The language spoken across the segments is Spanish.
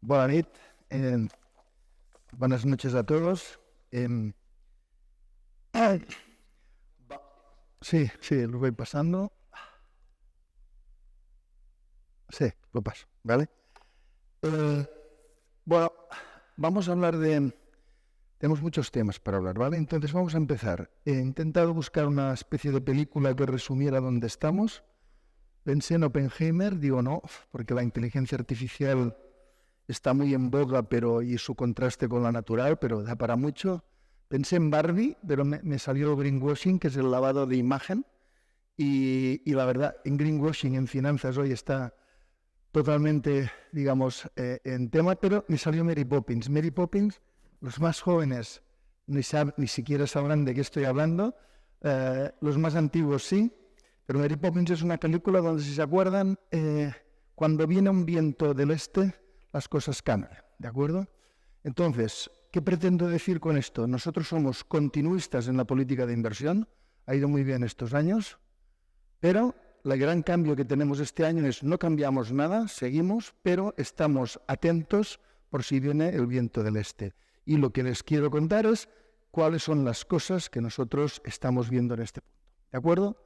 Buenas nit, buenas noches a todos. Sí, lo voy pasando. Sí, lo paso, ¿vale? Bueno, vamos a hablar de... Tenemos muchos temas para hablar, ¿vale? Entonces vamos a empezar. He intentado buscar una especie de película que resumiera dónde estamos. Pensé en Oppenheimer, digo no, porque la inteligencia artificial está muy en boga y su contraste con la natural, pero da para mucho. Pensé en Barbie, pero me salió el greenwashing, que es el lavado de imagen. Y la verdad, en greenwashing, en finanzas, hoy está totalmente, digamos, en tema, pero me salió Mary Poppins. Mary Poppins, los más jóvenes ni siquiera sabrán de qué estoy hablando, los más antiguos sí, pero Mary Poppins es una película donde, si se acuerdan, cuando viene un viento del este, las cosas cambian, ¿de acuerdo? Entonces, ¿qué pretendo decir con esto? Nosotros somos continuistas en la política de inversión, ha ido muy bien estos años, pero el gran cambio que tenemos este año es no cambiamos nada, seguimos, pero estamos atentos por si viene el viento del este. Y lo que les quiero contar es cuáles son las cosas que nosotros estamos viendo en este punto, ¿de acuerdo?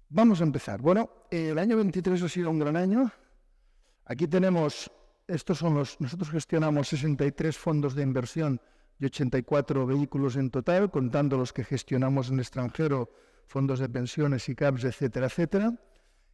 Vamos a empezar. Bueno, el año 23 ha sido un gran año. Aquí tenemos... nosotros gestionamos 63 fondos de inversión y 84 vehículos en total, contando los que gestionamos en el extranjero, fondos de pensiones, ICAPs, etcétera, etcétera.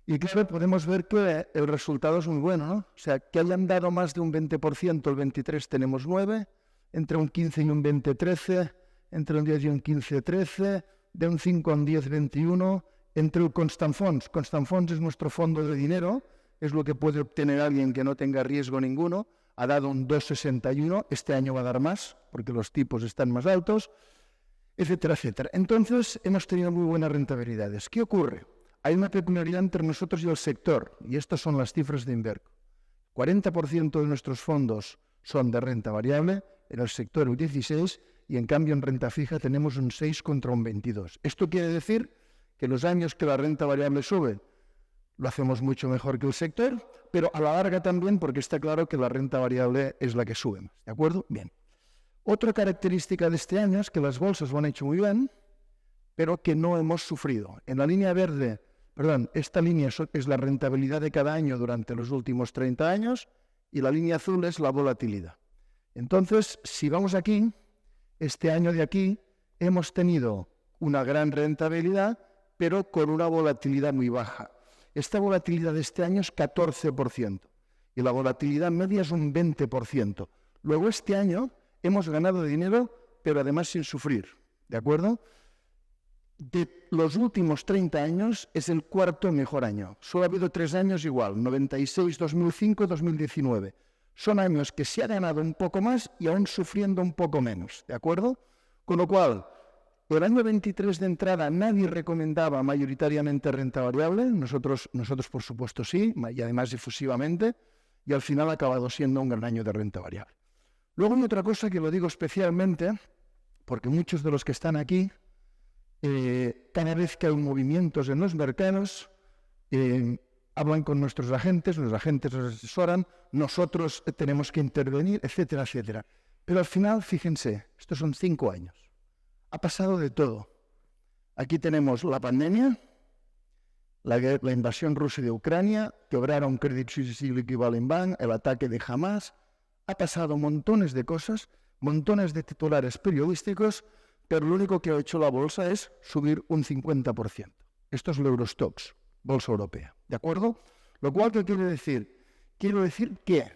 Y claro, podemos ver que el resultado es muy bueno, ¿no? O sea, que hayan dado más de un 20%, el 23 tenemos 9, entre un 15 y un 20, 13, entre un 10 y un 15, 13, de un 5 a un 10, 21, entre el Constant Funds. Constant Funds es nuestro fondo de dinero, es lo que puede obtener alguien que no tenga riesgo ninguno, ha dado un 2,61, este año va a dar más, porque los tipos están más altos, etcétera, etcétera. Entonces, hemos tenido muy buenas rentabilidades. ¿Qué ocurre? Hay una peculiaridad entre nosotros y el sector, y estas son las cifras de Inverco. 40% de nuestros fondos son de renta variable, en el sector un 16%, y en cambio en renta fija tenemos un 6 contra un 22. Esto quiere decir que los años que la renta variable sube, lo hacemos mucho mejor que el sector, pero a la larga también, porque está claro que la renta variable es la que sube más, ¿de acuerdo? Bien. Otra característica de este año es que las bolsas lo han hecho muy bien, pero que no hemos sufrido. En la línea verde, esta línea es la rentabilidad de cada año durante los últimos 30 años y la línea azul es la volatilidad. Entonces, si vamos aquí, este año de aquí hemos tenido una gran rentabilidad, pero con una volatilidad muy baja. Esta volatilidad de este año es 14% y la volatilidad media es un 20%. Luego este año hemos ganado dinero, pero además sin sufrir, ¿de acuerdo? De los últimos 30 años es el cuarto mejor año. Solo ha habido 3 años igual, 96, 2005, 2019. Son años que se ha ganado un poco más y aún sufriendo un poco menos, ¿de acuerdo? Con lo cual, el año 23 de entrada nadie recomendaba mayoritariamente renta variable, nosotros por supuesto sí, y además efusivamente, y al final ha acabado siendo un gran año de renta variable. Luego hay otra cosa que lo digo especialmente, porque muchos de los que están aquí, cada vez que hay movimientos en los mercados, hablan con nuestros agentes, los agentes nos asesoran, nosotros tenemos que intervenir, etcétera, etcétera. Pero al final, fíjense, estos son 5 años. Ha pasado de todo. Aquí tenemos la pandemia, la invasión rusa de Ucrania, quebraron Credit Suisse y Silicon Bank, el ataque de Hamas. Ha pasado montones de cosas, montones de titulares periodísticos, pero lo único que ha hecho la bolsa es subir un 50%. Esto es el Eurostoxx, bolsa europea, ¿de acuerdo? Lo cual, ¿qué quiere decir? Quiero decir que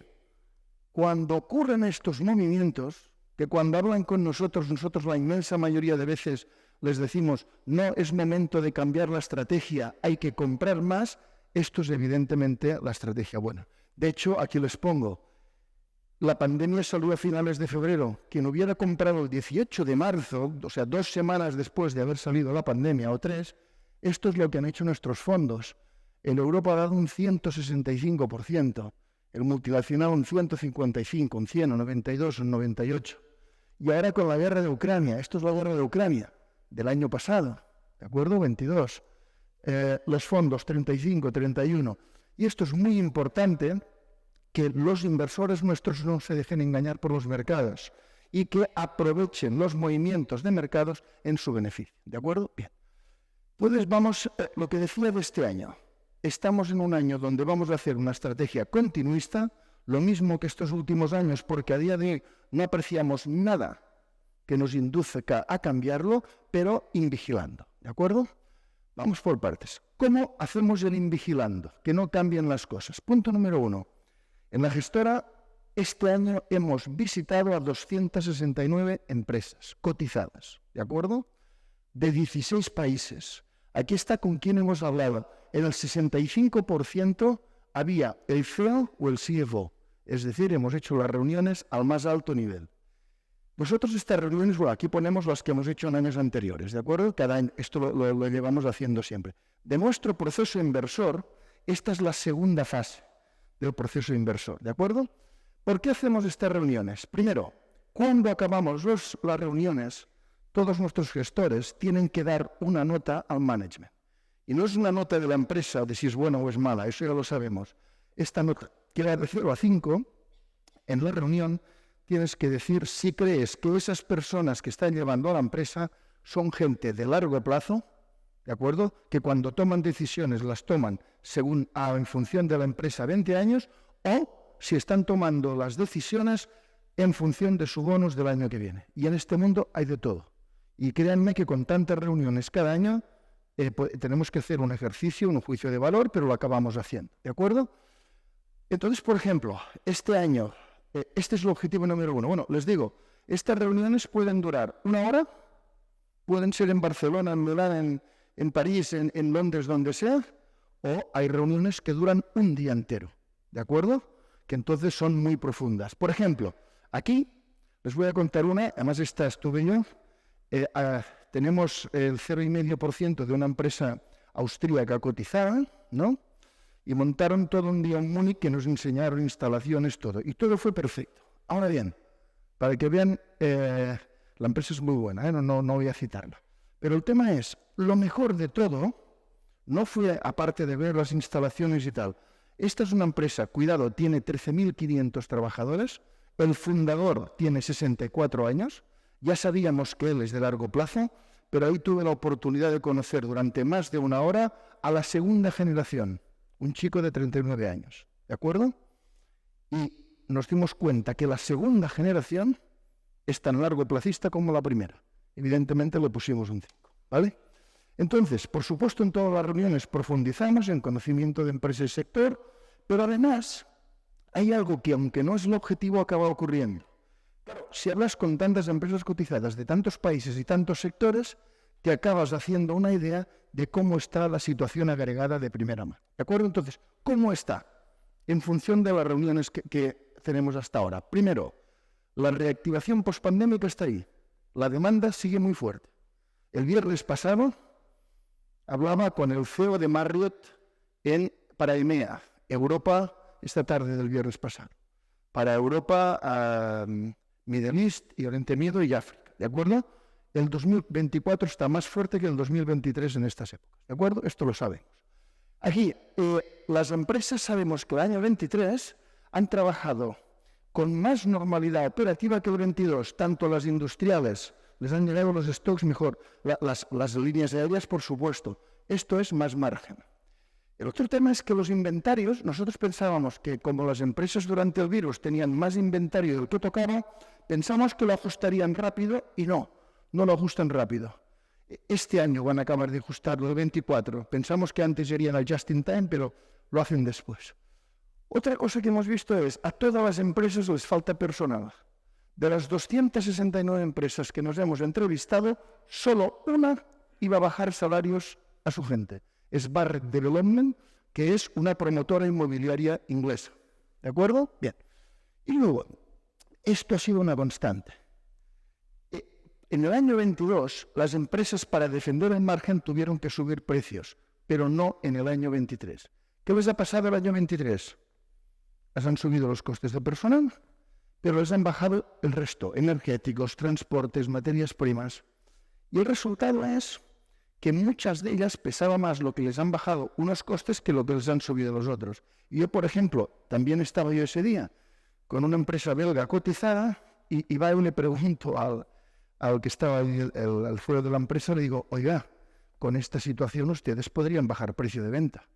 cuando ocurren estos movimientos, que cuando hablan con nosotros la inmensa mayoría de veces les decimos no es momento de cambiar la estrategia, hay que comprar más, esto es evidentemente la estrategia buena. De hecho, aquí les pongo, la pandemia salió a finales de febrero. Quien hubiera comprado el 18 de marzo, o sea, 2 semanas después de haber salido la pandemia o 3, esto es lo que han hecho nuestros fondos. En Europa ha dado un 165%. El multinacional un 155, un 100, un 92, un 98. Y ahora con la guerra de Ucrania, esto es la guerra de Ucrania, del año pasado, ¿de acuerdo? 22. Los fondos 35, 31. Y esto es muy importante que los inversores nuestros no se dejen engañar por los mercados y que aprovechen los movimientos de mercados en su beneficio. ¿De acuerdo? Bien. Pues vamos, lo que decía de este año. Estamos en un año donde vamos a hacer una estrategia continuista, lo mismo que estos últimos años, porque a día de hoy no apreciamos nada que nos induzca a cambiarlo, pero invigilando. ¿De acuerdo? Vamos por partes. ¿Cómo hacemos el invigilando? Que no cambien las cosas. Punto número 1. En la gestora, este año hemos visitado a 269 empresas cotizadas. ¿De acuerdo? De 16 países. Aquí está con quién hemos hablado. En el 65% había el CEO o el CFO. Es decir, hemos hecho las reuniones al más alto nivel. Nosotros estas reuniones, bueno, aquí ponemos las que hemos hecho en años anteriores, ¿de acuerdo? Cada año, esto lo llevamos haciendo siempre. De nuestro proceso inversor, esta es la segunda fase del proceso inversor, ¿de acuerdo? ¿Por qué hacemos estas reuniones? Primero, cuando acabamos las reuniones, todos nuestros gestores tienen que dar una nota al management. Y no es una nota de la empresa de si es buena o es mala, eso ya lo sabemos. Esta nota, que va de 0 a 5, en la reunión tienes que decir si crees que esas personas que están llevando a la empresa son gente de largo plazo, ¿de acuerdo? Que cuando toman decisiones las toman en función de la empresa 20 años, o si están tomando las decisiones en función de su bonus del año que viene. Y en este mundo hay de todo. Y créanme que con tantas reuniones cada año tenemos que hacer un ejercicio, un juicio de valor, pero lo acabamos haciendo, ¿de acuerdo? Entonces, por ejemplo, este año, este es el objetivo número 1. Bueno, les digo, estas reuniones pueden durar 1 hora, pueden ser en Barcelona, en Milán, en París, en Londres, donde sea, o hay reuniones que duran un día entero, ¿de acuerdo? Que entonces son muy profundas. Por ejemplo, aquí les voy a contar una, además esta estuve yo, tenemos el 0,5% de una empresa austríaca cotizada, ¿no? Y montaron todo un día en Múnich que nos enseñaron instalaciones, todo. Y todo fue perfecto. Ahora bien, para que vean, la empresa es muy buena, no voy a citarla. Pero el tema es, lo mejor de todo no fue, aparte de ver las instalaciones y tal, esta es una empresa, cuidado, tiene 13.500 trabajadores, el fundador tiene 64 años, ya sabíamos que él es de largo plazo, pero ahí tuve la oportunidad de conocer durante más de 1 hora a la segunda generación, un chico de 39 años, ¿de acuerdo? Y nos dimos cuenta que la segunda generación es tan largoplacista como la primera. Evidentemente le pusimos un 5, ¿vale? Entonces, por supuesto, en todas las reuniones profundizamos en conocimiento de empresa y sector, pero además hay algo que, aunque no es el objetivo, acaba ocurriendo. Claro, si hablas con tantas empresas cotizadas de tantos países y tantos sectores, te acabas haciendo una idea de cómo está la situación agregada de primera mano. ¿De acuerdo? Entonces, ¿cómo está? En función de las reuniones que tenemos hasta ahora. Primero, la reactivación pospandémica está ahí. La demanda sigue muy fuerte. El viernes pasado hablaba con el CEO de Marriott para EMEA, Europa, esta tarde del viernes pasado. Para Europa, Middle East y Oriente Medio y África, ¿de acuerdo? El 2024 está más fuerte que el 2023 en estas épocas, ¿de acuerdo? Esto lo sabemos. Aquí, las empresas sabemos que el año 23 han trabajado con más normalidad operativa que el 22, tanto las industriales, les han llegado los stocks mejor, las líneas aéreas, por supuesto. Esto es más margen. El otro tema es que los inventarios, nosotros pensábamos que como las empresas durante el virus tenían más inventario del que tocaba, pensamos que lo ajustarían rápido y no lo ajustan rápido. Este año van a acabar de ajustarlo, el 24. Pensamos que antes irían al just in time, pero lo hacen después. Otra cosa que hemos visto es, a todas las empresas les falta personal. De las 269 empresas que nos hemos entrevistado, solo una iba a bajar salarios a su gente. Es Barratt Development, que es una promotora inmobiliaria inglesa. ¿De acuerdo? Bien. Y luego, esto ha sido una constante. En el año 22, las empresas para defender el margen tuvieron que subir precios, pero no en el año 23. ¿Qué les ha pasado el año 23? Les han subido los costes de personal, pero les han bajado el resto, energéticos, transportes, materias primas. Y el resultado es que muchas de ellas pesaba más lo que les han bajado unos costes que lo que les han subido los otros. Y yo, por ejemplo, también estaba yo ese día con una empresa belga cotizada y va y le pregunto al que estaba ahí, al fuero de la empresa, le digo, oiga, con esta situación ustedes podrían bajar precio de venta.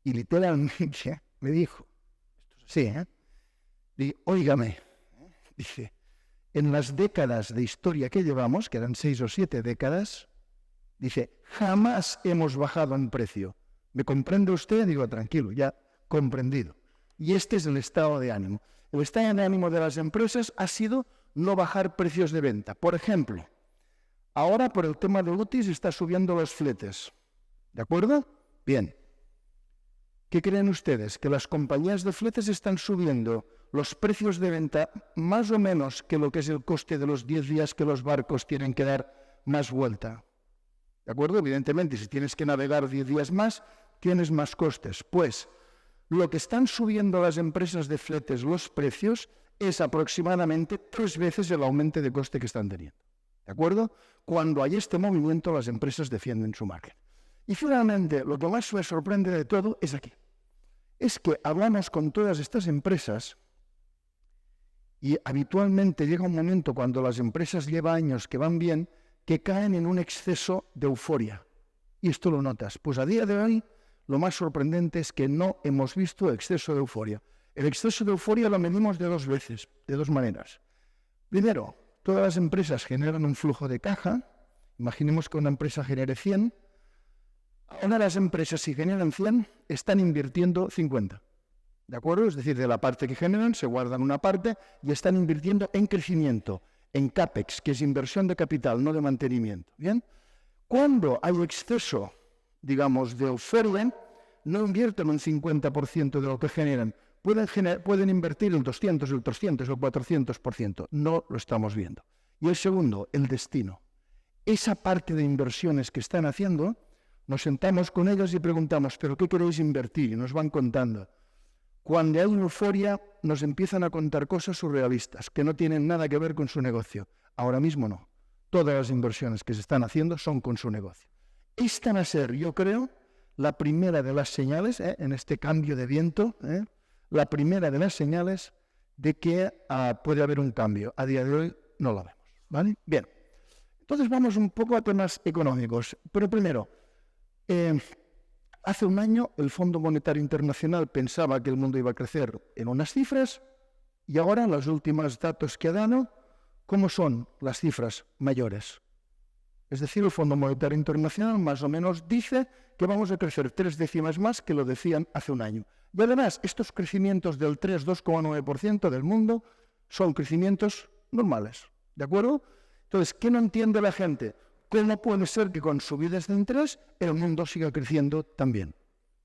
Y literalmente me dijo, esto es así, Digo, óigame, dice, en las décadas de historia que llevamos, que eran 6 o 7 décadas, dice, jamás hemos bajado en precio. ¿Me comprende usted? Digo, tranquilo, ya comprendido. Y este es el estado de ánimo. El estado de ánimo de las empresas ha sido no bajar precios de venta. Por ejemplo, ahora por el tema de UTIs está subiendo los fletes. ¿De acuerdo? Bien. ¿Qué creen ustedes? Que las compañías de fletes están subiendo los precios de venta más o menos que lo que es el coste de los 10 días que los barcos tienen que dar más vuelta. ¿De acuerdo? Evidentemente, si tienes que navegar 10 días más, tienes más costes. Pues lo que están subiendo las empresas de fletes los precios es aproximadamente 3 veces el aumento de coste que están teniendo. ¿De acuerdo? Cuando hay este movimiento, las empresas defienden su margen. Y finalmente, lo que más me sorprende de todo es aquí. Es que hablamos con todas estas empresas y habitualmente llega un momento cuando las empresas llevan años que van bien, que caen en un exceso de euforia. Y esto lo notas. Pues a día de hoy, lo más sorprendente es que no hemos visto exceso de euforia. El exceso de euforia lo medimos de 2 veces, de 2 maneras. Primero, todas las empresas generan un flujo de caja. Imaginemos que una empresa genere 100. Ahora las empresas, si generan 100, están invirtiendo 50. ¿De acuerdo? Es decir, de la parte que generan, se guardan una parte y están invirtiendo en crecimiento, en CAPEX, que es inversión de capital, no de mantenimiento. ¿Bien? Cuando hay exceso, digamos, de oferta, no invierten un 50% de lo que generan. Pueden invertir el 200, el 300, el 400%. No lo estamos viendo. Y el segundo, el destino. Esa parte de inversiones que están haciendo, nos sentamos con ellos y preguntamos, ¿pero qué queréis invertir? Y nos van contando. Cuando hay euforia, nos empiezan a contar cosas surrealistas que no tienen nada que ver con su negocio. Ahora mismo no. Todas las inversiones que se están haciendo son con su negocio. Esta va a ser, yo creo, la primera de las señales, en este cambio de viento, la primera de las señales de que puede haber un cambio. A día de hoy no lo vemos. ¿Vale? Bien. Entonces vamos un poco a temas económicos. Pero primero, hace un año el Fondo Monetario Internacional pensaba que el mundo iba a crecer en unas cifras y ahora los últimos datos que ha dado, ¿cómo son las cifras mayores? Es decir, el Fondo Monetario Internacional más o menos dice que vamos a crecer 3 décimas más que lo decían hace un año. Y además, estos crecimientos del 3,2,9% del mundo son crecimientos normales. ¿De acuerdo? Entonces, ¿qué no entiende la gente? ¿Cómo puede ser que con subidas de interés el mundo siga creciendo también?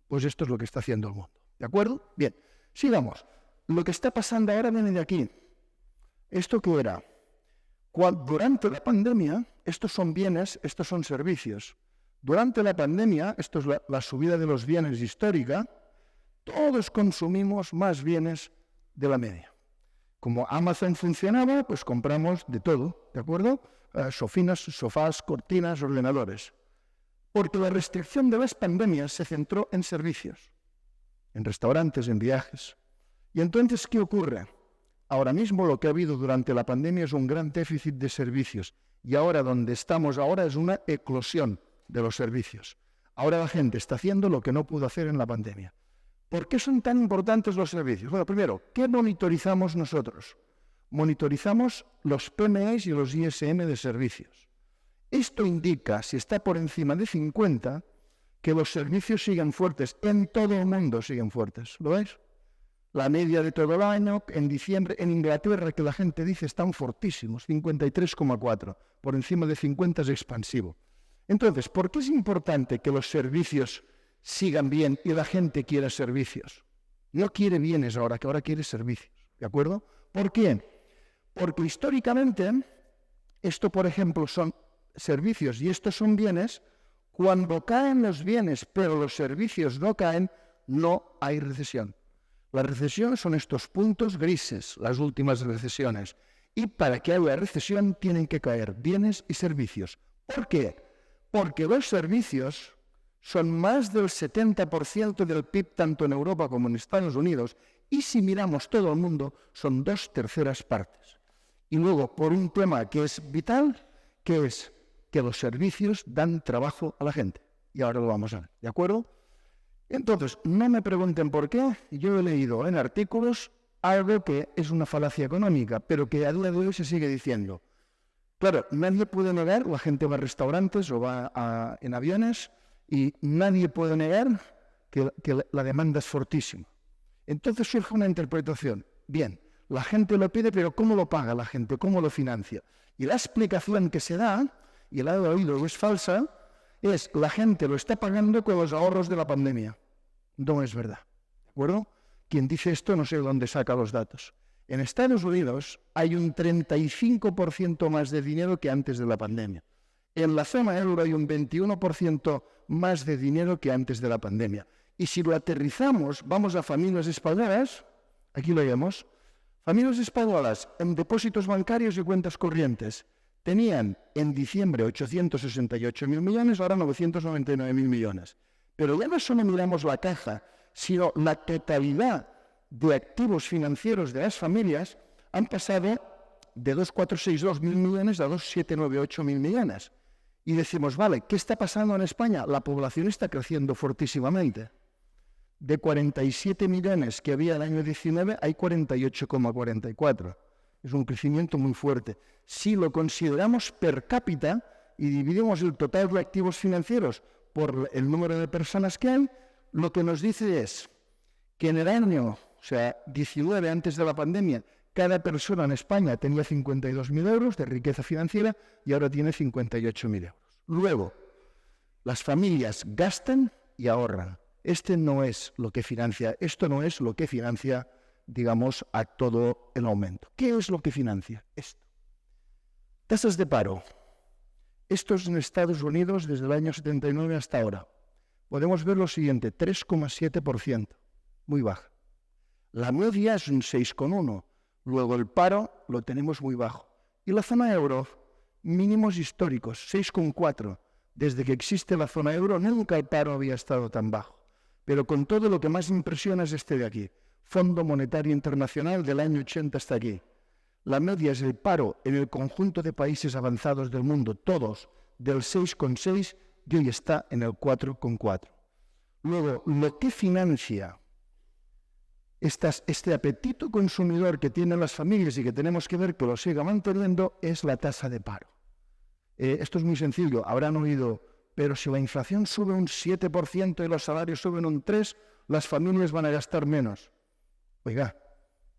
Pues esto es lo que está haciendo el mundo. ¿De acuerdo? Bien, sigamos. Lo que está pasando ahora viene de aquí. ¿Esto qué era? Durante la pandemia, estos son bienes, estos son servicios. Durante la pandemia, esto es la subida de los bienes histórica, todos consumimos más bienes de la media. Como Amazon funcionaba, pues compramos de todo, ¿de acuerdo? Sofás, cortinas, ordenadores. Porque la restricción de las pandemias se centró en servicios, en restaurantes, en viajes. Y entonces, ¿qué ocurre? Ahora mismo lo que ha habido durante la pandemia es un gran déficit de servicios. Y ahora donde estamos ahora es una eclosión de los servicios. Ahora la gente está haciendo lo que no pudo hacer en la pandemia. ¿Por qué son tan importantes los servicios? Bueno, primero, ¿qué monitorizamos nosotros? Monitorizamos los PMIs y los ISM de servicios. Esto indica, si está por encima de 50, que los servicios siguen fuertes. En todo el mundo siguen fuertes. ¿Lo veis? La media de todo el año, en diciembre, en Inglaterra, que la gente dice están fortísimos, 53,4. Por encima de 50 es expansivo. Entonces, ¿por qué es importante que los servicios sigan bien y la gente quiera servicios? No quiere bienes ahora, que ahora quiere servicios. ¿De acuerdo? ¿Por qué? Porque históricamente, esto, por ejemplo, son servicios y estos son bienes. Cuando caen los bienes, pero los servicios no caen, no hay recesión. La recesión son estos puntos grises, las últimas recesiones. Y para que haya recesión tienen que caer bienes y servicios. ¿Por qué? Porque los servicios son más del 70% del PIB tanto en Europa como en Estados Unidos, y si miramos todo el mundo, son 2/3 partes. Y luego, por un tema que es vital, que es que los servicios dan trabajo a la gente. Y ahora lo vamos a ver, ¿de acuerdo? Entonces, no me pregunten por qué. Yo he leído en artículos algo que es una falacia económica, pero que a día de hoy se sigue diciendo. Claro, nadie puede negar, la gente va a restaurantes o va en aviones, y nadie puede negar que la demanda es fortísima. Entonces surge una interpretación. Bien, la gente lo pide, pero ¿cómo lo paga la gente? ¿Cómo lo financia? Y la explicación que se da, y la he oído, es falsa, es la gente lo está pagando con los ahorros de la pandemia. No es verdad, ¿de acuerdo? Quien dice esto no sé de dónde saca los datos. En Estados Unidos hay un 35% más de dinero que antes de la pandemia. En la zona euro hay un 21% más de dinero que antes de la pandemia. Y si lo aterrizamos, vamos a familias españolas, aquí lo vemos, familias españolas en depósitos bancarios y cuentas corrientes tenían en diciembre 868.000 millones, ahora 999.000 millones. Pero ya no solo miramos la caja, sino la totalidad de activos financieros de las familias han pasado de 2.462.000 millones a 2.798.000 millones. Y decimos, vale, ¿qué está pasando en España? La población está creciendo fortísimamente. De 47 millones que había el año 19, hay 48,44. Es un crecimiento muy fuerte. Si lo consideramos per cápita y dividimos el total de activos financieros por el número de personas que hay, lo que nos dice es que en el año, o sea, 19 antes de la pandemia, cada persona en España tenía 52.000 euros de riqueza financiera y ahora tiene 58.000 euros. Luego, las familias gastan y ahorran. Esto no es lo que financia, digamos, a todo el aumento. ¿Qué es lo que financia esto? Tasas de paro. Esto es en Estados Unidos desde el año 79 hasta ahora. Podemos ver lo siguiente, 3,7%, muy baja. La media es un 6,1%. Luego el paro lo tenemos muy bajo. Y la zona euro, mínimos históricos, 6,4%. Desde que existe la zona euro, nunca el paro había estado tan bajo. Pero con todo, lo que más impresiona es este de aquí. Fondo Monetario Internacional del año 80 hasta aquí. La media es el paro en el conjunto de países avanzados del mundo, todos, del 6,6% y hoy está en el 4,4%. Luego, lo que financia este apetito consumidor que tienen las familias y que tenemos que ver que lo siga manteniendo es la tasa de paro. Esto es muy sencillo, habrán oído, pero si la inflación sube un 7% y los salarios suben un 3%, las familias van a gastar menos. Oiga,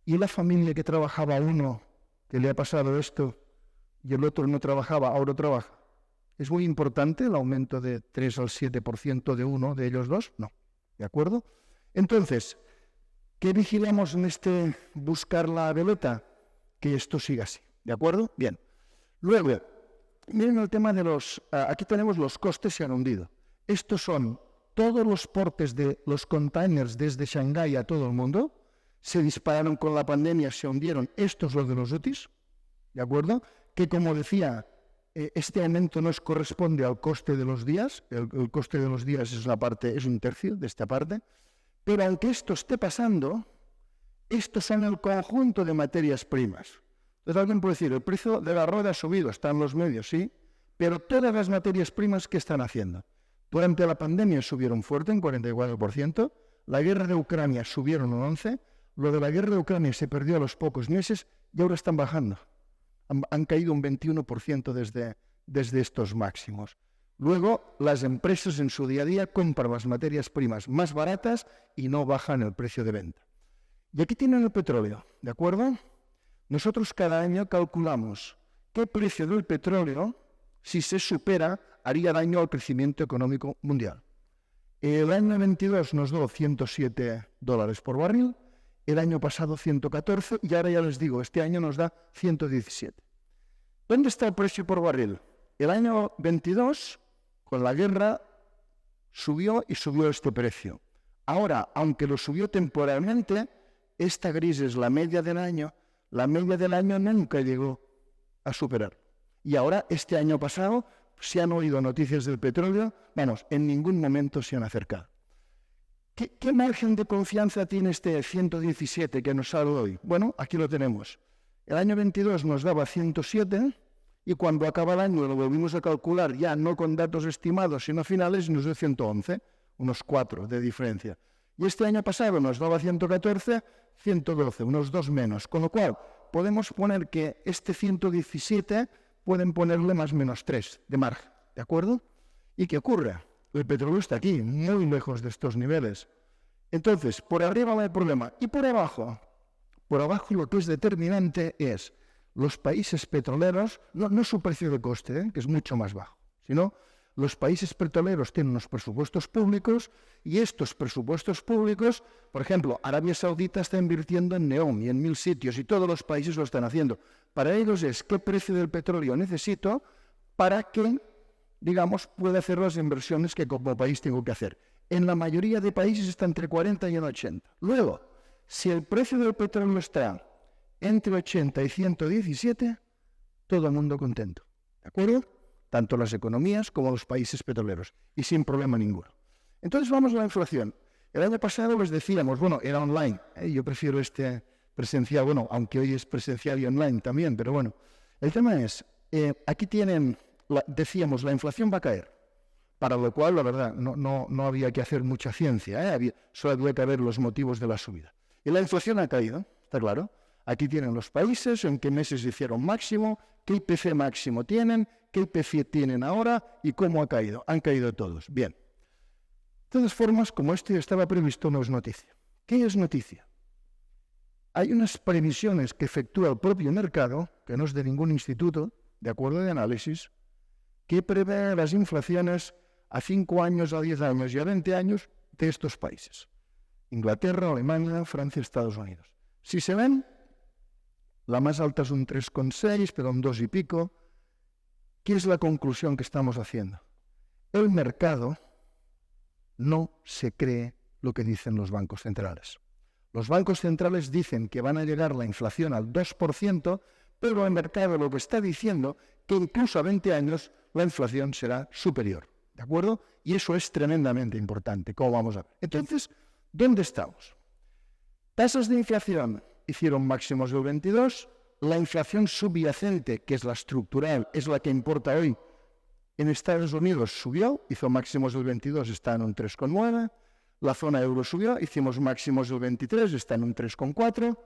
¿y la familia que trabajaba uno, que le ha pasado esto, y el otro no trabajaba, ahora trabaja? ¿Es muy importante el aumento de 3 al 7% de uno de ellos dos? No, ¿de acuerdo? Entonces, ¿qué vigilamos en este buscar la veleta? Que esto siga así, ¿de acuerdo? Bien. Luego, miren el tema de aquí tenemos los costes se han hundido. Estos son todos los portes de los containers desde Shanghái a todo el mundo. Se dispararon con la pandemia, se hundieron. Esto es lo de los UTIs, ¿de acuerdo? Que como decía, este aumento no corresponde al coste de los días. El coste de los días es un tercio de esta parte. Pero aunque esto esté pasando, estos son el conjunto de materias primas. Entonces alguien puede decir, el precio de la rueda ha subido, está en los medios, sí, pero todas las materias primas, ¿qué están haciendo? Durante la pandemia subieron fuerte, en 44%, la guerra de Ucrania subieron un 11%, lo de la guerra de Ucrania se perdió a los pocos meses y ahora están bajando. Han caído un 21% desde estos máximos. Luego, las empresas en su día a día compran las materias primas más baratas y no bajan el precio de venta. Y aquí tienen el petróleo, ¿de acuerdo? Nosotros cada año calculamos qué precio del petróleo, si se supera, haría daño al crecimiento económico mundial. El año 22 nos dio $107 por barril, el año pasado 114 y ahora ya les digo, este año nos da 117. ¿Dónde está el precio por barril? El año 22, con la guerra, subió este precio. Ahora, aunque lo subió temporalmente, esta gris es la media del año nunca llegó a superar. Y ahora, este año pasado, si han oído noticias del petróleo, vamos, en ningún momento se han acercado. ¿Qué margen de confianza tiene este 117 que nos sale hoy? Bueno, aquí lo tenemos. El año 22 nos daba 107 y cuando acaba el año lo volvimos a calcular ya no con datos estimados sino finales y nos dio 111, unos 4 de diferencia. Y este año pasado nos daba 114, 112, unos 2 menos. Con lo cual podemos poner que este 117 pueden ponerle más o menos 3 de margen, ¿de acuerdo? ¿Y qué ocurre? El petróleo está aquí, muy lejos de estos niveles. Entonces, por arriba va el problema. Y por abajo lo que es determinante es los países petroleros, no su precio de coste, que es mucho más bajo, sino los países petroleros tienen unos presupuestos públicos y estos presupuestos públicos, por ejemplo, Arabia Saudita está invirtiendo en NEOM y en 1000 sitios y todos los países lo están haciendo. Para ellos es qué precio del petróleo necesito para que, digamos, pueda hacer las inversiones que como país tengo que hacer. En la mayoría de países está entre 40 y 80. Luego, si el precio del petróleo está entre 80 y 117, todo el mundo contento. ¿De acuerdo? Tanto las economías como los países petroleros. Y sin problema ninguno. Entonces vamos a la inflación. El año pasado les decíamos, bueno, era online. Yo prefiero este presencial, bueno, aunque hoy es presencial y online también, pero bueno. El tema es, aquí tienen, decíamos, la inflación va a caer. Para lo cual, la verdad, no había que hacer mucha ciencia. Solo había que ver los motivos de la subida. Y la inflación ha caído, está claro. Aquí tienen los países, en qué meses hicieron máximo, qué IPC máximo tienen, qué IPC tienen ahora y cómo ha caído. Han caído todos. Bien. De todas formas, como esto estaba previsto, no es noticia. ¿Qué es noticia? Hay unas previsiones que efectúa el propio mercado, que no es de ningún instituto, de acuerdo de análisis, que prevé las inflaciones a 5 años, a 10 años y a 20 años de estos países. Inglaterra, Alemania, Francia, Estados Unidos. Si se ven, la más alta es un 3,6, pero un 2 y pico. ¿Qué es la conclusión que estamos haciendo? El mercado no se cree lo que dicen los bancos centrales. Los bancos centrales dicen que van a llegar la inflación al 2%, pero el mercado lo que está diciendo que incluso a 20 años la inflación será superior. ¿De acuerdo? Y eso es tremendamente importante, como vamos a ver. Entonces, ¿dónde estamos? Tasas de inflación hicieron máximos del 22, la inflación subyacente, que es la estructural, es la que importa hoy, en Estados Unidos subió, hizo máximos del 22, está en un 3,9, la zona euro subió, hicimos máximos del 23, está en un 3,4,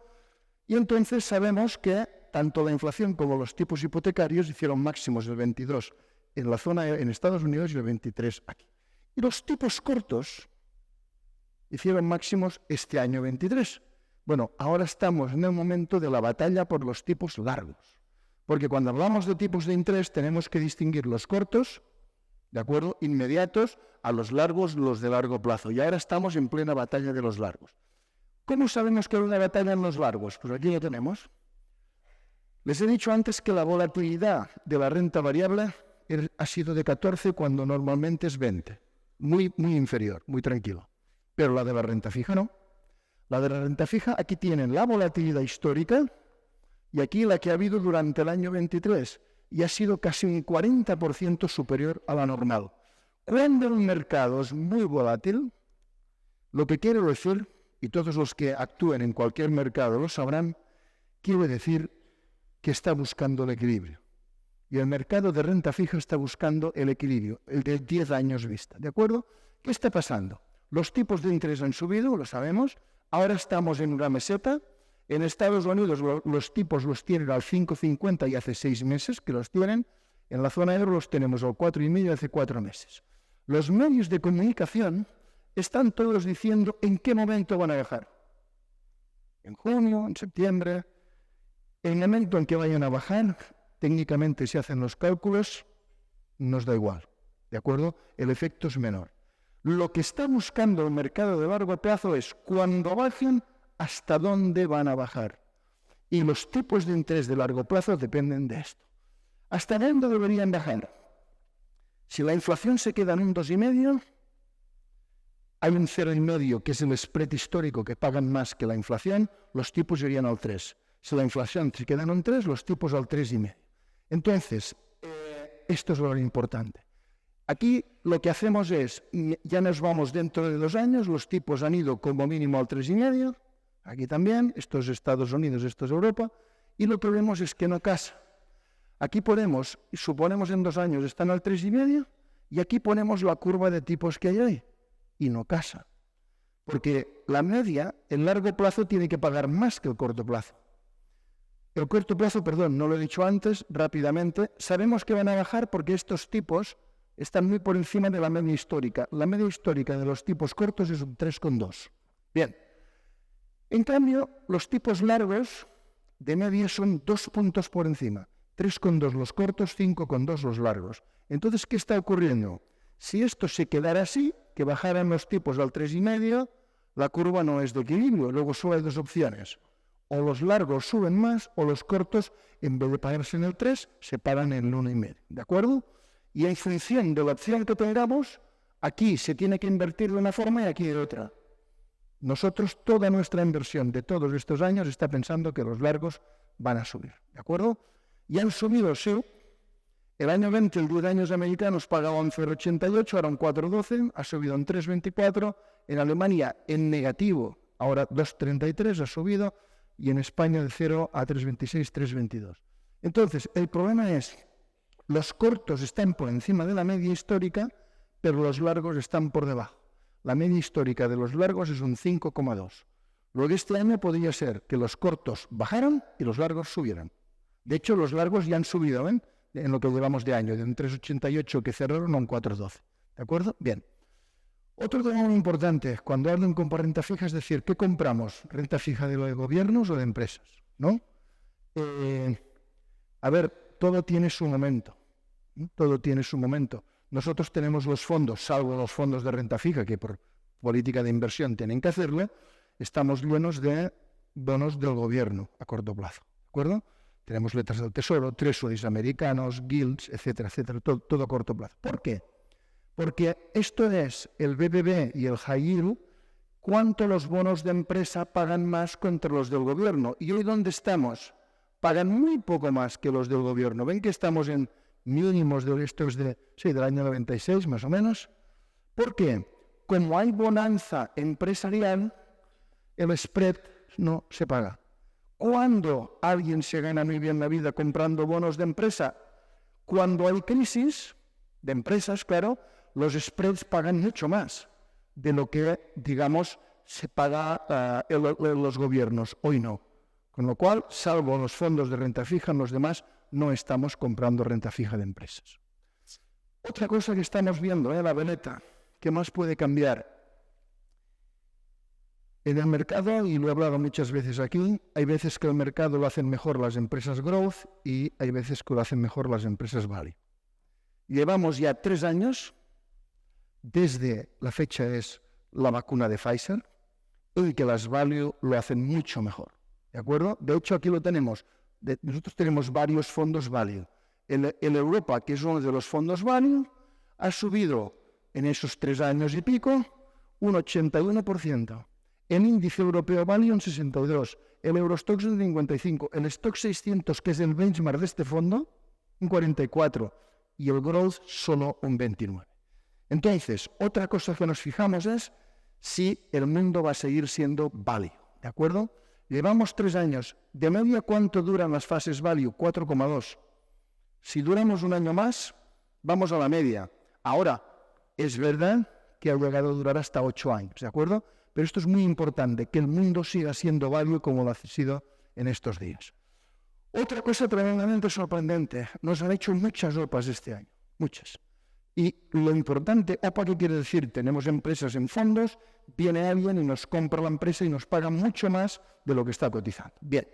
y entonces sabemos que tanto la inflación como los tipos hipotecarios hicieron máximos del 22 en la zona en Estados Unidos y el 23 aquí. Y los tipos cortos hicieron máximos este año 23. Bueno, ahora estamos en el momento de la batalla por los tipos largos. Porque cuando hablamos de tipos de interés tenemos que distinguir los cortos, ¿de acuerdo?, inmediatos, a los largos, los de largo plazo. Y ahora estamos en plena batalla de los largos. ¿Cómo sabemos que hay una batalla en los largos? Pues aquí lo tenemos. Les he dicho antes que la volatilidad de la renta variable ha sido de 14 cuando normalmente es 20. Muy inferior, muy tranquilo. Pero la de la renta fija no. La de la renta fija, aquí tienen la volatilidad histórica y aquí la que ha habido durante el año 23 y ha sido casi un 40% superior a la normal. Cuando el mercado es muy volátil, lo que quiero decir, y todos los que actúen en cualquier mercado lo sabrán, quiere decir que está buscando el equilibrio. Y el mercado de renta fija está buscando el equilibrio, el de 10 años vista. ¿De acuerdo? ¿Qué está pasando? Los tipos de interés han subido, lo sabemos. Ahora estamos en una meseta. En Estados Unidos los tipos los tienen al 5,50 y hace 6 meses que los tienen. En la zona euro los tenemos al 4,5 hace 4 meses. Los medios de comunicación están todos diciendo en qué momento van a bajar. En junio, en septiembre. El momento en que vayan a bajar, técnicamente se hacen los cálculos, nos da igual. ¿De acuerdo? El efecto es menor. Lo que está buscando el mercado de largo plazo es cuando bajen, hasta dónde van a bajar. Y los tipos de interés de largo plazo dependen de esto. ¿Hasta dónde deberían bajar? Si la inflación se queda en un 2,5, hay un 0,5 que es el spread histórico que pagan más que la inflación, los tipos irían al 3. Si la inflación se queda en un 3, los tipos al 3,5. Entonces, esto es lo importante. Aquí lo que hacemos es, ya nos vamos dentro de 2 años, los tipos han ido como mínimo al 3,5, aquí también, esto es Estados Unidos, esto es Europa, y lo que vemos es que no casa. Aquí ponemos, suponemos en 2 años están al 3,5, y aquí ponemos la curva de tipos que hay ahí, y no casa. Porque la media, el largo plazo, tiene que pagar más que el corto plazo. El corto plazo, perdón, no lo he dicho antes, rápidamente, sabemos que van a bajar porque estos tipos están muy por encima de la media histórica. La media histórica de los tipos cortos es un 3,2. Bien. En cambio, los tipos largos de media son 2 puntos por encima. 3,2 los cortos, 5,2 los largos. Entonces, ¿qué está ocurriendo? Si esto se quedara así, que bajaran los tipos al 3,5, la curva no es de equilibrio. Luego solo hay 2 opciones. O los largos suben más, o los cortos, en vez de pagarse en el 3, se pagan en el 1,5. ¿De acuerdo? Y en función de la opción que tengamos, aquí se tiene que invertir de una forma y aquí de otra. Nosotros, toda nuestra inversión de todos estos años está pensando que los largos van a subir. ¿De acuerdo? Y han subido, sí. El año 20, el 10 años americanos pagaban 0,88, ahora un 4,12, ha subido en 3,24. En Alemania, en negativo, ahora 2,33 ha subido, y en España de 0 a 3,26, 3,22. Entonces, el problema es, los cortos están por encima de la media histórica, pero los largos están por debajo. La media histórica de los largos es un 5,2. Luego este año podría ser que los cortos bajaran y los largos subieran. De hecho, los largos ya han subido, ¿ven? En lo que llevamos de año, de un 3,88 que cerraron a un 4,12. ¿De acuerdo? Bien. Otro tema muy importante, cuando hablan con renta fija, es decir, ¿qué compramos? ¿Renta fija de gobiernos o de empresas? ¿No? A ver, todo tiene su momento. Todo tiene su momento. Nosotros tenemos los fondos, salvo los fondos de renta fija, que por política de inversión tienen que hacerle, estamos llenos de bonos del gobierno a corto plazo. ¿De acuerdo? Tenemos letras del Tesoro, treasuries americanos, guilds, etcétera, etcétera, todo a corto plazo. ¿Por qué? Porque esto es el BBB y el high yield, cuánto los bonos de empresa pagan más contra los del gobierno. Y hoy, ¿dónde estamos? Pagan muy poco más que los del gobierno. ¿Ven que estamos en mínimos de estos del año 96, más o menos? ¿Por qué? Como hay bonanza empresarial, el spread no se paga. ¿Cuándo alguien se gana muy bien la vida comprando bonos de empresa? Cuando hay crisis de empresas, claro, los spreads pagan mucho más de lo que, digamos, se paga en los gobiernos. Hoy no. Con lo cual, salvo los fondos de renta fija, en los demás no estamos comprando renta fija de empresas. Otra cosa que estamos viendo, la veleta, ¿qué más puede cambiar? En el mercado, y lo he hablado muchas veces aquí, hay veces que el mercado lo hacen mejor las empresas growth y hay veces que lo hacen mejor las empresas value. Llevamos ya 3 años, desde la fecha es la vacuna de Pfizer, y que las value lo hacen mucho mejor. ¿De acuerdo? De hecho, aquí lo tenemos. Nosotros tenemos varios fondos value. En Europa, que es uno de los fondos value, ha subido en esos 3 años y pico un 81%. El índice europeo value un 62%. El Eurostoxx un 55%. El Stock 600, que es el benchmark de este fondo, un 44%. Y el Growth solo un 29%. Entonces, otra cosa que nos fijamos es si el mundo va a seguir siendo value. ¿De acuerdo? Llevamos 3 años. De media, ¿cuánto duran las fases value? 4,2. Si duramos un año más, vamos a la media. Ahora, es verdad que ha llegado a durar hasta 8 años, ¿de acuerdo? Pero esto es muy importante, que el mundo siga siendo value como lo ha sido en estos días. Otra cosa tremendamente sorprendente, nos han hecho muchas OPAs este año, muchas. Y lo importante, ¿OPA qué quiere decir? Tenemos empresas en fondos, viene alguien y nos compra la empresa y nos paga mucho más de lo que está cotizando. Bien,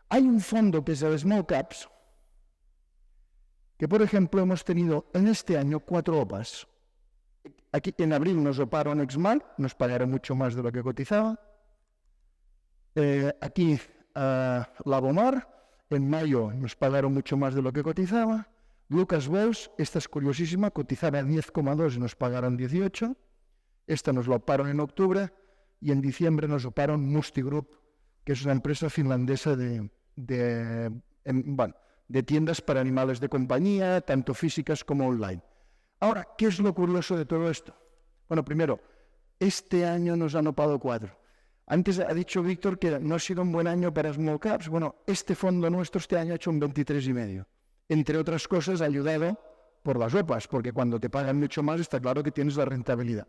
hay un fondo que es el Small Caps, que por ejemplo hemos tenido en este año 4 OPAs. Aquí en abril nos oparon Exmal, nos pagaron mucho más de lo que cotizaba. Aquí Labomar, en mayo nos pagaron mucho más de lo que cotizaba. Lucas Wells, esta es curiosísima, cotizaba 10,2 y nos pagaron 18. Esta nos la oparon en octubre y en diciembre nos oparon Musti Group, que es una empresa finlandesa de de tiendas para animales de compañía, tanto físicas como online. Ahora, ¿qué es lo curioso de todo esto? Bueno, primero, este año nos han opado 4. Antes ha dicho Víctor que no ha sido un buen año para small caps. Bueno, este fondo nuestro este año ha hecho un 23,5. Entre otras cosas, ayudado por las OPAs, porque cuando te pagan mucho más está claro que tienes la rentabilidad.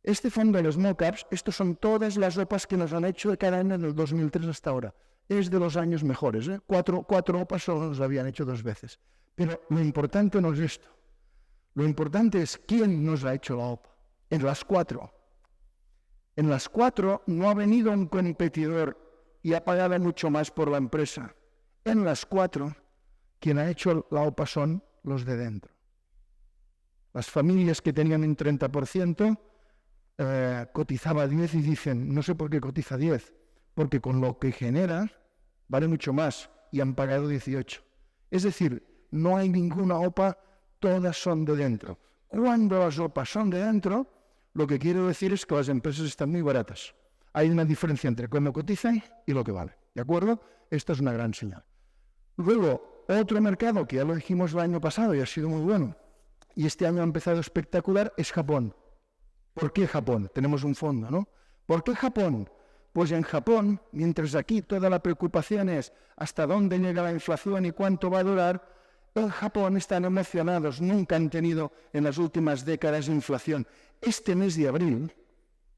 Este fondo de los small caps, estos son todas las OPAs que nos han hecho de cada año del 2003 hasta ahora. Es de los años mejores, ¿eh? Cuatro OPAs solo nos habían hecho 2 veces. Pero lo importante no es esto. Lo importante es quién nos ha hecho la OPA. En las 4. En las 4 no ha venido un competidor y ha pagado mucho más por la empresa. En las 4, quien ha hecho la OPA son los de dentro. Las familias que tenían un 30% cotizaba 10 y dicen, no sé por qué cotiza 10, porque con lo que genera vale mucho más y han pagado 18. Es decir, no hay ninguna OPA, todas son de dentro. Cuando las OPAs son de dentro, lo que quiero decir es que las empresas están muy baratas. Hay una diferencia entre cuando cotizan y lo que vale. ¿De acuerdo? Esta es una gran señal. Luego, otro mercado que ya lo dijimos el año pasado y ha sido muy bueno, y este año ha empezado espectacular, es Japón. ¿Por qué Japón? Tenemos un fondo, ¿no? ¿Por qué Japón? Pues en Japón, mientras aquí toda la preocupación es hasta dónde llega la inflación y cuánto va a durar, en Japón están emocionados, nunca han tenido en las últimas décadas inflación. Este mes de abril,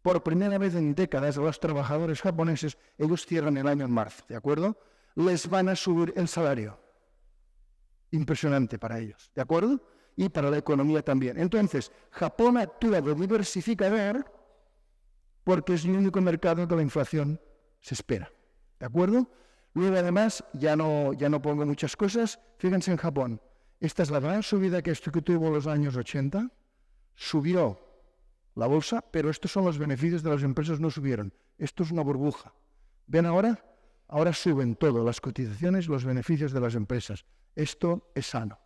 por primera vez en décadas, los trabajadores japoneses, ellos cierran el año en marzo, ¿de acuerdo? Les van a subir el salario. Impresionante para ellos, ¿de acuerdo? Y para la economía también. Entonces, Japón actúa de diversificador porque es el único mercado que la inflación se espera, ¿de acuerdo? Luego, además, ya no pongo muchas cosas. Fíjense en Japón. Esta es la gran subida que tuvo en los años 80. Subió la bolsa, pero estos son los beneficios de las empresas, no subieron. Esto es una burbuja. ¿Ven ahora? Ahora suben todo, las cotizaciones, los beneficios de las empresas. Esto es sano.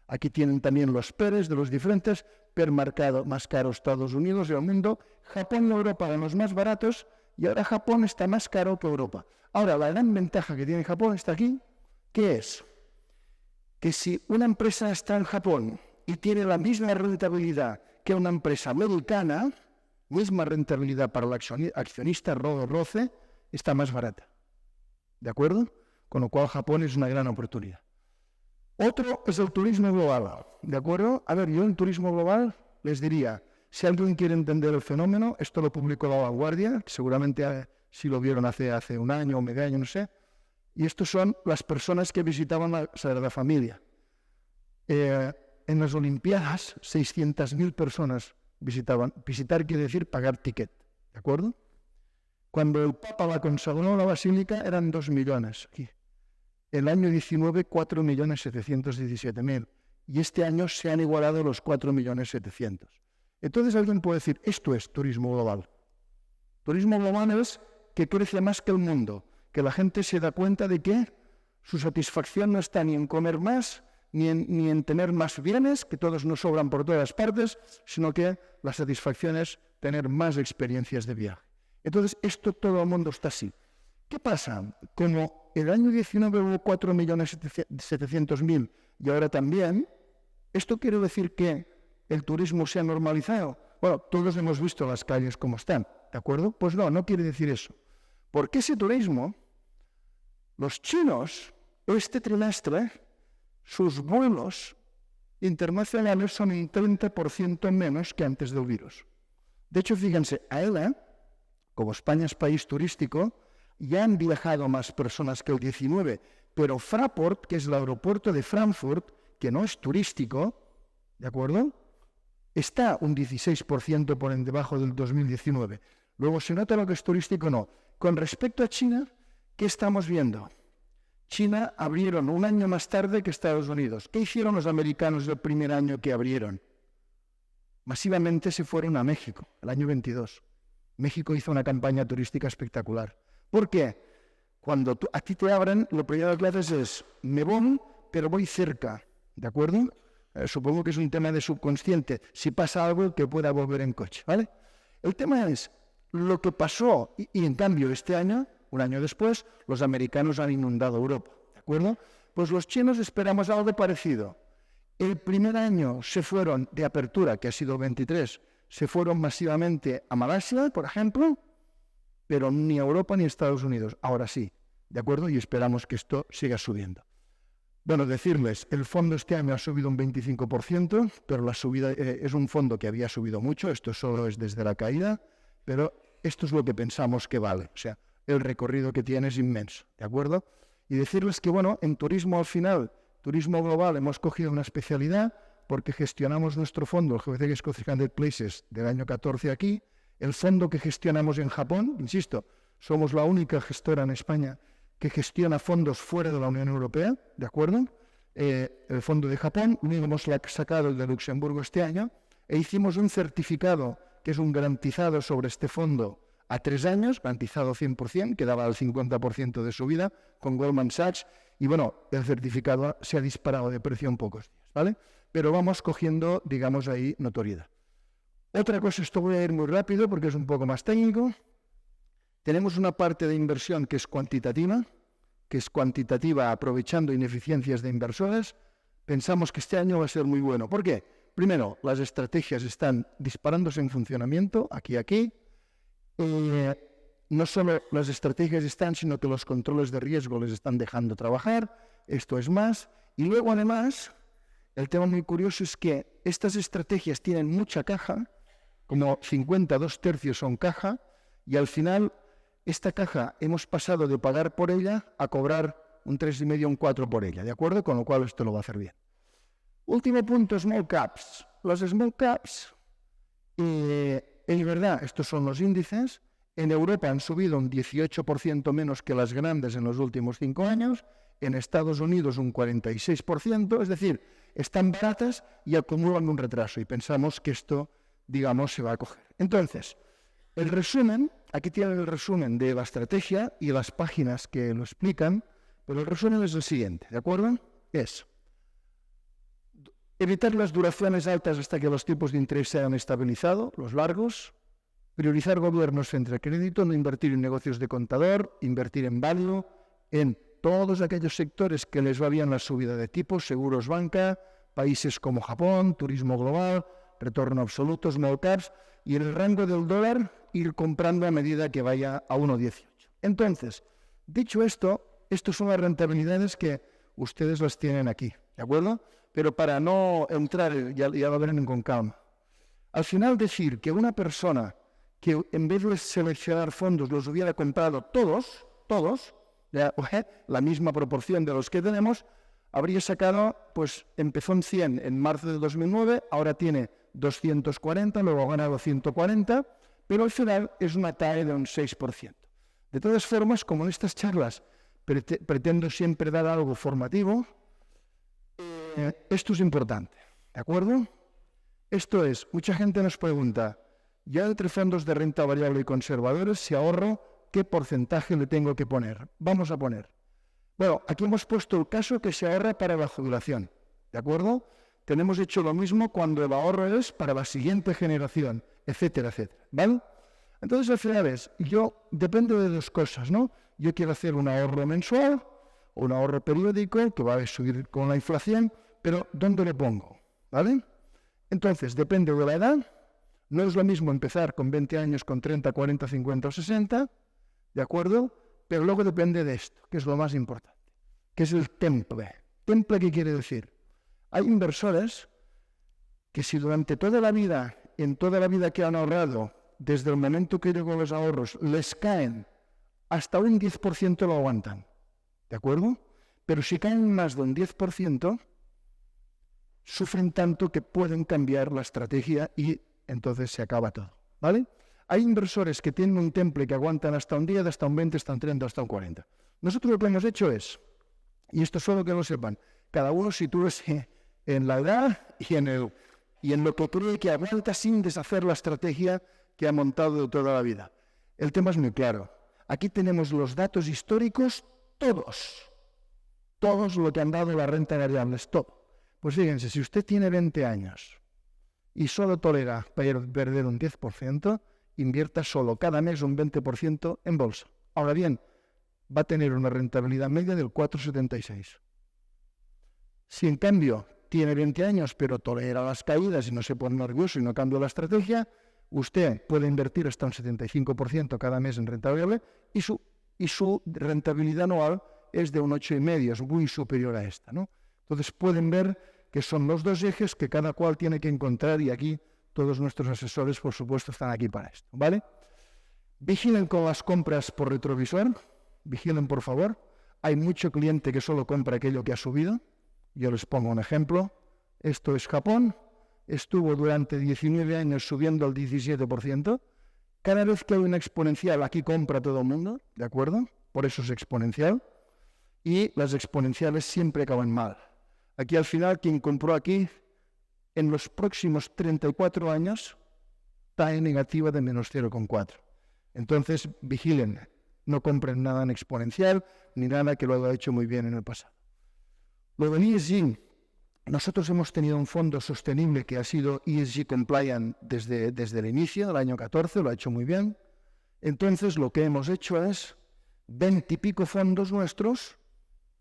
Aquí tienen también los PERs de los diferentes, PER marcado más caro Estados Unidos y el mundo. Japón y Europa eran los más baratos y ahora Japón está más caro que Europa. Ahora, la gran ventaja que tiene Japón está aquí, ¿qué es? Que si una empresa está en Japón y tiene la misma rentabilidad que una empresa americana, misma rentabilidad para el accionista ROCE, está más barata. ¿De acuerdo? Con lo cual Japón es una gran oportunidad. Otro es el turismo global. ¿De acuerdo? A ver, yo en turismo global les diría, si alguien quiere entender el fenómeno, esto lo publicó La Vanguardia, que seguramente si lo vieron hace un año o medio año, no sé. Y estos son las personas que visitaban la Sagrada Familia. En las Olimpiadas, 600.000 personas visitaban. Visitar quiere decir pagar ticket, ¿de acuerdo? Cuando el Papa la consagró la Basílica eran 2 millones. Aquí. El año 19, 4.717.000. Y este año se han igualado los 4.700.000. Entonces alguien puede decir, esto es turismo global. Turismo global es que crece más que el mundo, que la gente se da cuenta de que su satisfacción no está ni en comer más, ni en tener más bienes, que todos nos sobran por todas partes, sino que la satisfacción es tener más experiencias de viaje. Entonces, esto todo el mundo está así. ¿Qué pasa? Como el año 19 hubo 4.700.000 y ahora también, ¿esto quiere decir que el turismo se ha normalizado? Bueno, todos hemos visto las calles como están, ¿de acuerdo? Pues no quiere decir eso. Porque ese turismo, los chinos, este trimestre, sus vuelos internacionales son un 30% menos que antes del virus. De hecho, fíjense, AELA, como España es país turístico, ya han viajado más personas que el 19, pero Fraport, que es el aeropuerto de Frankfurt, que no es turístico, ¿de acuerdo?, está un 16% por debajo del 2019. Luego, ¿se nota lo que es turístico? No. Con respecto a China, ¿qué estamos viendo? China abrieron un año más tarde que Estados Unidos. ¿Qué hicieron los americanos el primer año que abrieron? Masivamente se fueron a México, el año 22. México hizo una campaña turística espectacular. ¿Por qué? Cuando a ti te abren, lo primero que haces es, me voy, pero voy cerca, ¿de acuerdo? Supongo que es un tema de subconsciente. Si pasa algo, que pueda volver en coche, ¿vale? El tema es lo que pasó, y en cambio este año, un año después, los americanos han inundado Europa, ¿de acuerdo? Pues los chinos esperamos algo parecido. El primer año se fueron de apertura, que ha sido el 23, se fueron masivamente a Malasia, por ejemplo, pero ni a Europa ni a Estados Unidos. Ahora sí, ¿de acuerdo? Y esperamos que esto siga subiendo. Bueno, decirles, el fondo este año ha subido un 25%, pero la subida es un fondo que había subido mucho, esto solo es desde la caída, pero esto es lo que pensamos que vale. O sea, el recorrido que tiene es inmenso, ¿de acuerdo? Y decirles que, bueno, en turismo al final, turismo global, hemos cogido una especialidad porque gestionamos nuestro fondo, el GBC Scottish 100 Places, del año 14 aquí, el fondo que gestionamos en Japón, insisto, somos la única gestora en España que gestiona fondos fuera de la Unión Europea, ¿de acuerdo? El fondo de Japón, hemos sacado el de Luxemburgo este año, e hicimos un certificado que es un garantizado sobre este fondo a 3 años, garantizado 100%, que daba el 50% de subida con Goldman Sachs, y bueno, el certificado se ha disparado de precio en pocos días, ¿vale? Pero vamos cogiendo, digamos, ahí notoriedad. Otra cosa, esto voy a ir muy rápido porque es un poco más técnico. Tenemos una parte de inversión que es cuantitativa aprovechando ineficiencias de inversores. Pensamos que este año va a ser muy bueno. ¿Por qué? Primero, las estrategias están disparándose en funcionamiento, aquí. No solo las estrategias están, sino que los controles de riesgo les están dejando trabajar. Esto es más. Y luego, además, el tema muy curioso es que estas estrategias tienen mucha caja, como 50, 2/3 son caja, y al final esta caja hemos pasado de pagar por ella a cobrar un 3,5, un 4 por ella, ¿de acuerdo? Con lo cual esto lo va a hacer bien. Último punto, small caps. Los small caps, en verdad, estos son los índices. En Europa han subido un 18% menos que las grandes en los últimos 5 años. En Estados Unidos un 46%, es decir, están baratas y acumulan un retraso. Y pensamos que esto, digamos, se va a coger. Entonces, el resumen, aquí tienen el resumen de la estrategia y las páginas que lo explican, pero el resumen es el siguiente, ¿de acuerdo? Es evitar las duraciones altas hasta que los tipos de interés se hayan estabilizado, los largos, priorizar gobiernos frente al crédito, no invertir en negocios de contador, invertir en value, en todos aquellos sectores que les va bien la subida de tipos, seguros, banca, países como Japón, turismo global, retorno absoluto, small caps, y en el rango del dólar ir comprando a medida que vaya a 1,18. Entonces, dicho esto, estas son las rentabilidades que ustedes las tienen aquí, ¿de acuerdo? Pero para no entrar, ya lo verán con calma. Al final decir que una persona que en vez de seleccionar fondos los hubiera comprado todos, la misma proporción de los que tenemos, habría sacado, pues empezó en 100 en marzo de 2009, ahora tiene 240, luego ha ganado 140, pero al final es una TAE de un 6%. De todas formas, como en estas charlas pretendo siempre dar algo formativo, esto es importante, ¿de acuerdo? Esto es, mucha gente nos pregunta, ya entre fondos de renta variable y conservadores, si ahorro, ¿qué porcentaje le tengo que poner? Vamos a poner. Bueno, aquí hemos puesto el caso que se ahorra para la jubilación, ¿de acuerdo? Tenemos hecho lo mismo cuando el ahorro es para la siguiente generación, etcétera, etcétera, ¿vale? Entonces, al final depende de dos cosas, ¿no? Yo quiero hacer un ahorro mensual o un ahorro periódico que va a subir con la inflación, pero ¿dónde le pongo? ¿Vale? Entonces, depende de la edad. No es lo mismo empezar con 20 años, con 30, 40, 50 o 60, ¿de acuerdo? Pero luego depende de esto, que es lo más importante, que es el temple. ¿Temple qué quiere decir? Hay inversores que si durante toda la vida, en toda la vida que han ahorrado, desde el momento que llegó los ahorros, les caen hasta un 10% lo aguantan, ¿de acuerdo? Pero si caen más de un 10%, sufren tanto que pueden cambiar la estrategia y entonces se acaba todo, ¿vale? Hay inversores que tienen un temple que aguantan hasta un 10, hasta un 20, hasta un 30, hasta un 40. Nosotros lo que hemos hecho es, y esto solo que lo sepan, cada uno sitúese en la edad y en lo que cree que aguanta sin deshacer la estrategia que ha montado de toda la vida. El tema es muy claro. Aquí tenemos los datos históricos, todos lo que han dado la renta variable, todo. Pues fíjense, si usted tiene 20 años y solo tolera perder un 10%, invierta solo cada mes un 20% en bolsa. Ahora bien, va a tener una rentabilidad media del 4,76. Si en cambio tiene 20 años pero tolera las caídas y no se pone nervioso y no cambia la estrategia, usted puede invertir hasta un 75% cada mes en renta variable y su rentabilidad anual es de un 8,5, es muy superior a esta, ¿no? Entonces pueden ver que son los dos ejes que cada cual tiene que encontrar y aquí todos nuestros asesores, por supuesto, están aquí para esto, ¿vale? Vigilen con las compras por retrovisor, vigilen por favor. Hay mucho cliente que solo compra aquello que ha subido. Yo les pongo un ejemplo. Esto es Japón. Estuvo durante 19 años subiendo al 17%. Cada vez que hay una exponencial, aquí compra todo el mundo, ¿de acuerdo? Por eso es exponencial. Y las exponenciales siempre acaban mal. Aquí al final, quien compró aquí, en los próximos 34 años, está en negativa de menos 0,4. Entonces, vigilen, no compren nada en exponencial, ni nada que lo haya hecho muy bien en el pasado. Luego en ESG, nosotros hemos tenido un fondo sostenible que ha sido ESG compliant desde el inicio del año 14, lo ha hecho muy bien. Entonces, lo que hemos hecho es, 20 y pico fondos nuestros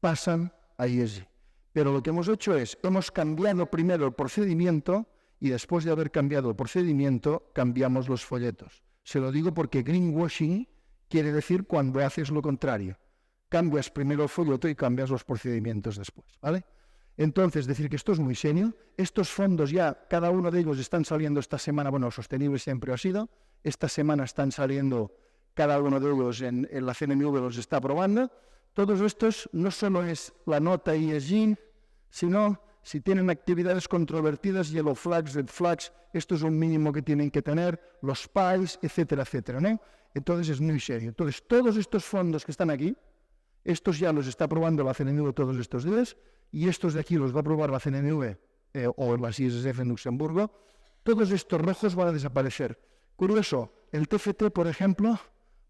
pasan a ESG. Pero lo que hemos hecho es, hemos cambiado primero el procedimiento y después de haber cambiado el procedimiento, cambiamos los folletos. Se lo digo porque greenwashing quiere decir cuando haces lo contrario. Cambias primero el folleto y cambias los procedimientos después, ¿vale? Entonces, decir que esto es muy serio. Estos fondos ya, cada uno de ellos están saliendo esta semana, bueno, sostenible siempre ha sido. Esta semana están saliendo cada uno de ellos en la CNMV, los está aprobando. Todos estos no solo es la nota ESG, sino si tienen actividades controvertidas, yellow flags, red flags, esto es un mínimo que tienen que tener, los PAIs, etcétera, etcétera, ¿no? Entonces es muy serio. Entonces todos estos fondos que están aquí, estos ya los está aprobando la CNMV todos estos días, y estos de aquí los va a aprobar la CNMV o las ISSF en Luxemburgo. Todos estos rojos van a desaparecer. Curioso, el TFT, por ejemplo,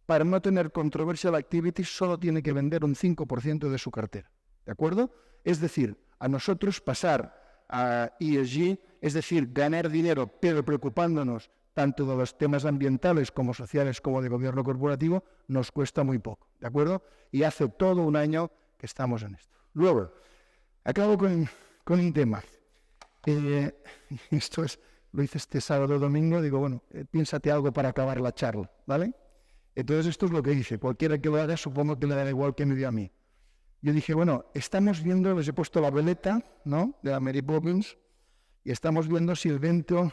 para no tener controversial activity, solo tiene que vender un 5% de su cartera, ¿de acuerdo? Es decir, a nosotros pasar a ESG, es decir, ganar dinero, pero preocupándonos tanto de los temas ambientales como sociales como de gobierno corporativo, nos cuesta muy poco, ¿de acuerdo? Y hace todo un año que estamos en esto. Luego, acabo con un tema. Esto es, lo hice este sábado o domingo, digo, bueno, piénsate algo para acabar la charla, ¿vale? Entonces esto es lo que hice. Cualquiera que lo haga, supongo que le dará igual que me dio a mí. Yo dije, bueno, estamos viendo, les he puesto la veleta, ¿no?, de la Mary Poppins, y estamos viendo si el viento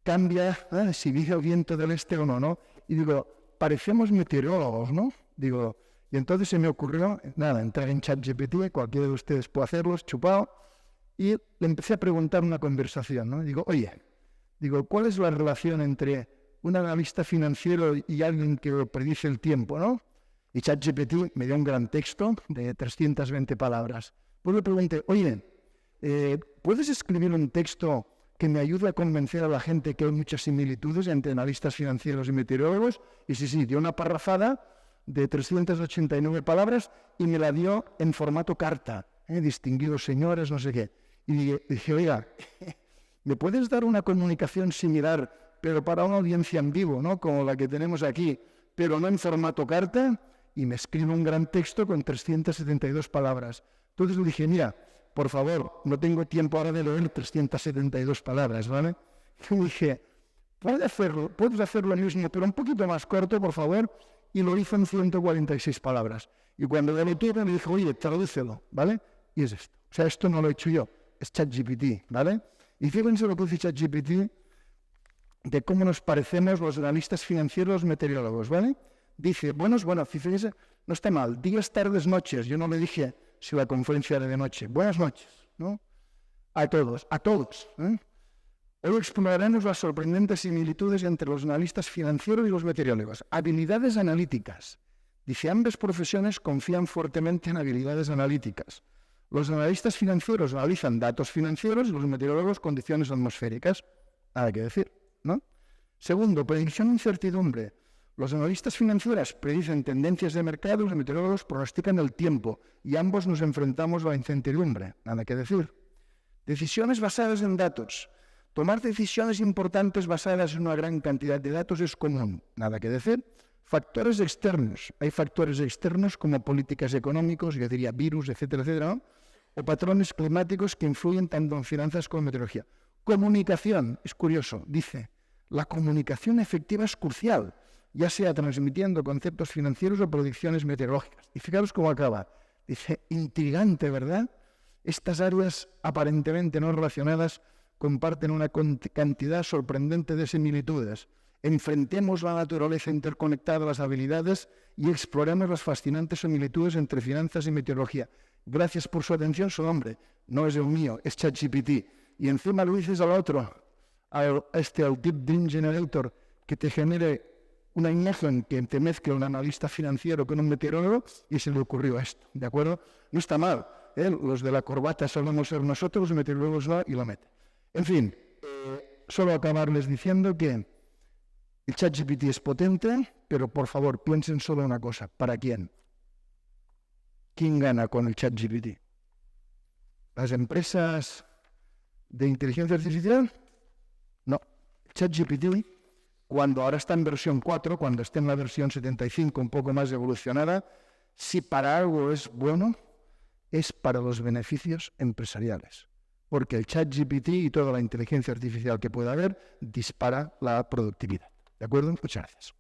cambia, si viene el viento del este o no, ¿no? Y digo, parecemos meteorólogos, ¿no? Digo, y entonces se me ocurrió, nada, entrar en ChatGPT, cualquiera de ustedes puede hacerlo, chupado, y le empecé a preguntar una conversación, ¿no? Digo, oye, ¿cuál es la relación entre un analista financiero y alguien que predice el tiempo, ¿no? Y ChatGPT me dio un gran texto de 320 palabras. Pues le pregunté, oye, ¿puedes escribir un texto que me ayude a convencer a la gente que hay muchas similitudes entre analistas financieros y meteorólogos? Y sí, dio una parrafada de 389 palabras y me la dio en formato carta, distinguidos señores, no sé qué. Y dije, oiga, ¿me puedes dar una comunicación similar, pero para una audiencia en vivo, ¿no?, como la que tenemos aquí, pero no en formato carta? Y me escribe un gran texto con 372 palabras. Entonces le dije, mira, por favor, no tengo tiempo ahora de leer 372 palabras, ¿vale? Y dije, puedes hacerlo mismo, pero un poquito más corto, por favor. Y lo hizo en 146 palabras. Y cuando le metí, me dijo, oye, tradúcelo, ¿vale? Y es esto. O sea, esto no lo he hecho yo, es ChatGPT, ¿vale? Y fíjense lo que dice ChatGPT de cómo nos parecemos los analistas financieros, los meteorólogos, ¿vale? Dice, bueno, fíjense, no está mal, días, tardes, noches. Yo no le dije si la conferencia era de noche. Buenas noches, ¿no? A todos. Hoy exploraremos las sorprendentes similitudes entre los analistas financieros y los meteorólogos. Habilidades analíticas. Dice, ambas profesiones confían fuertemente en habilidades analíticas. Los analistas financieros analizan datos financieros y los meteorólogos condiciones atmosféricas. Nada que decir, ¿no? Segundo, predicción e incertidumbre. Los analistas financieros predicen tendencias de mercado y los meteorólogos pronostican el tiempo y ambos nos enfrentamos a la incertidumbre. Nada que decir. Decisiones basadas en datos. Tomar decisiones importantes basadas en una gran cantidad de datos es común. Nada que decir. Factores externos. Hay factores externos como políticas económicas, yo diría virus, etcétera, etcétera, ¿no?, o patrones climáticos que influyen tanto en finanzas como en meteorología. Comunicación, es curioso, dice, la comunicación efectiva es crucial, ya sea transmitiendo conceptos financieros o predicciones meteorológicas. Y fijaros cómo acaba. Dice, intrigante, ¿verdad? Estas áreas aparentemente no relacionadas comparten una cantidad sorprendente de similitudes. Enfrentemos la naturaleza interconectada de las habilidades y exploremos las fascinantes similitudes entre finanzas y meteorología. Gracias por su atención, su nombre no es el mío, es ChatGPT. Y encima lo dices al otro, al Deep Dream Generator, que te genere una imagen que te mezcle un analista financiero con un meteorólogo, y se le ocurrió esto, ¿de acuerdo? No está mal, ¿eh? Los de la corbata solemos ser nosotros, los meteorólogos va y lo mete. En fin, solo acabarles diciendo que el ChatGPT es potente, pero por favor piensen solo una cosa, ¿para quién? ¿Quién gana con el ChatGPT? ¿Las empresas de inteligencia artificial? No, ChatGPT, cuando ahora está en versión 4, cuando esté en la versión 75 un poco más evolucionada, si para algo es bueno, es para los beneficios empresariales. Porque el ChatGPT y toda la inteligencia artificial que pueda haber dispara la productividad. ¿De acuerdo? Muchas gracias.